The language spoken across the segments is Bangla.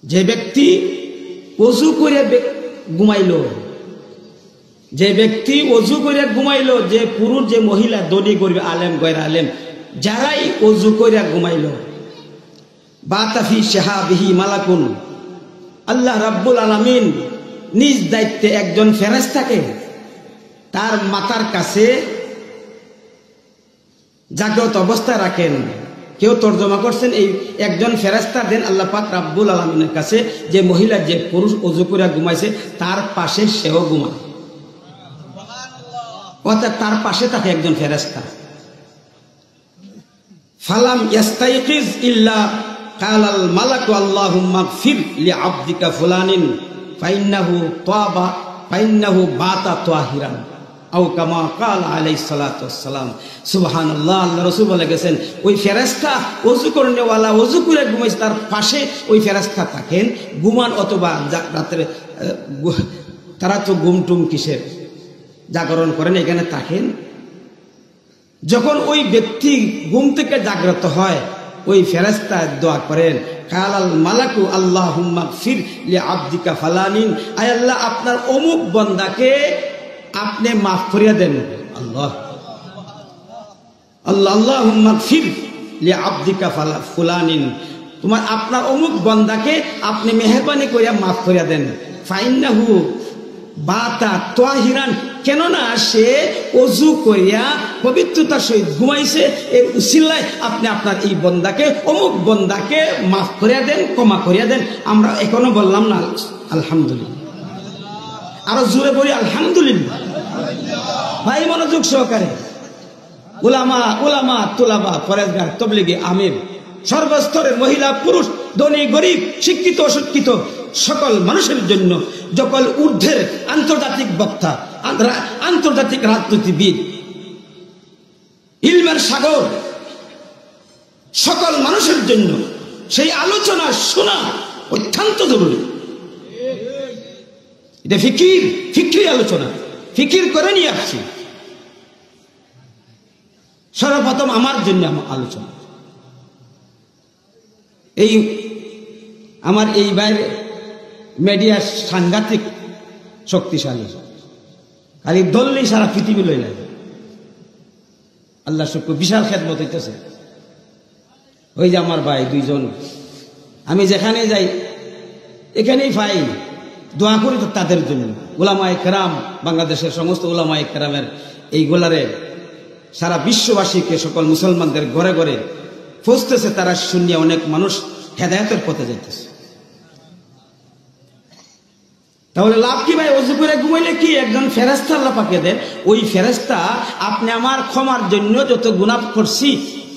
যে ব্যক্তি ওযু করে ঘুমাইল, যে ব্যক্তি ওযু করে ঘুমাইল, যে পুরুষ যে মহিলা দনি করবে, আলেম গয়রা আলেম যারাই ওযু করে ঘুমাইল, বাতাফি শাহাবিহি মালাকুন, আল্লাহ রাব্বুল আলামিন নিজ দায়িত্বে একজন ফেরেশতাকে তার মাথার কাছে জাগ্রত অবস্থায় রাখেন। কেউ তর্জমা করছেন এই একজন ফেরেশতা দেন আল্লাহ পাক রাব্বুল আলামিনের কাছে যে মহিলা যে পুরুষ ওযু করে ঘুমাইছে তার পাশে সেও ঘুমায়, অর্থাৎ তার পাশে থাকে একজন ফেরেশতা। ফালাম ইয়াস্তাইকিজ ইল্লা কালাল মালাকু আল্লাহুম্মা গফির লিআবদিকা ফুলানিন ফাইন্নাহু তাবা ফাইন্নাহু বাতা তাহিরান আও কামা ক্বাল আলাইহিস সালাতু ওয়াস সালাম। সুবহানাল্লাহ, আল্লাহ রাসূল বলে গেছেন ওই ফেরেশতা ওযু করনেওয়ালা ওযু করে ঘুমাইছে তার পাশে ওই ফেরেশতা থাকেন ঘুমান, অথবা রাতে তারা তো ঘুমটুম কিসের জাগরণ করেন, এখানে থাকেন। যখন ওই ব্যক্তি ঘুম থেকে জাগ্রত হয় ওই ফেরেশতা দোয়া করেন কালাল মালাকু আল্লাহুম্মা গফির লিআবদিকা ফালানিন, আয় আল্লাহ আপনার অমুক বান্দাকে আপনি মাফ করিয়া দেন। আল্লাহ আল্লাহ আল্লাহুম্মা গফির লিআবদিকা ফুলানিন, তোমার আপনার অমুক বান্দাকে আপনি মেহেরবানি করিয়া মাফ করিয়া দেন। ফাইন্নাহু বাতা তাহিরান, কেননা সে ওযু করিয়া পবিত্রতার সহিত ঘুমাইছে, এর উসিলায় আপনি আপনার এই বন্দাকে অমুক বন্দাকে মাফ করিয়া দেন, ক্ষমা করিয়া দেন। আমরা এখনো বললাম না আলহামদুলিল্লাহ? আরো জোরে বলি আলহামদুলিল্লাহ। ভাই মনোযোগ সহকারে, উলামা উলামা তুলাবা পরেজগার তবলিগি আমির সর্বস্তরের মহিলা পুরুষ ধনী গরিব শিক্ষিত অশিক্ষিত সকল মানুষের জন্য, সকল ঊর্ধ্বের আন্তর্জাতিক বক্তা আন্তর্জাতিক রাজনীতিবিদ ইলমের সাগর সকল মানুষের জন্য সেই আলোচনা শোনা অত্যন্ত জরুরি। এটা ফিকির আলোচনা, ফিকির করে নিয়ে আসছি। সর্বপ্রথম আমার জন্য আলোচনা, এই আমার এই বাইরে মিডিয়া সাংঘাতিক শক্তিশালী, খালি দললেই সারা পৃথিবী লই লাগে। আল্লাহ শুকর, বিশাল খেদমত হইতেছে। ওই যে আমার ভাই দুইজন, আমি যেখানে যাই এখানেই পাই, দোয়া করি তো তাদের জন্য। উলামায়ে কেরাম, বাংলাদেশের সমস্ত উলামায়ে কেরামের এইগুলারে সারা বিশ্ববাসীকে সকল মুসলমানদের ঘরে ঘরে পৌঁছতেছে, তারা শুনিয়া অনেক মানুষ হেদায়েতের পথে যাইতেছে। তাহলে লাভ কি ভাই? ওযু করে ঘুমাইলে কি একজন ফেরেশতা আল্লাহ পাকে দেন, ওই ফেরেশতা আপনি আমার ক্ষমার জন্য যত গুনাহ করছি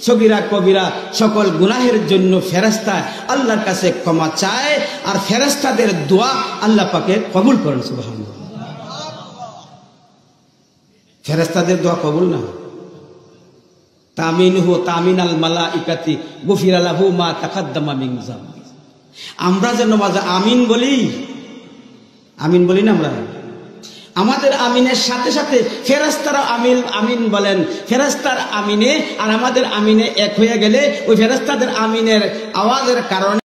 সগীরা কবিরা সকল গুনাহের জন্য ফেরেশতা আল্লাহর কাছে ক্ষমা চায়, আর ফেরেশতাদের দোয়া আল্লাহ পাকে কবুল করেন। সুবহানাল্লাহ, ফেরেশতাদের দোয়া কবুল না, তামিনহু তামিনাল মালাইকাতি গুফিরা লাহু মা তাকাদ্দামা মিন যামবি। আমরা যে নামাজে আমিন বলি, আমিন বলি না আমরা, আমাদের আমিনের সাথে সাথে ফেরেশতারা আমিন বলেন। ফেরেশতার আমিনে আর আমাদের আমিনে এক হয়ে গেলে ওই ফেরেশতাদের আমিনের আওয়াজের কারণে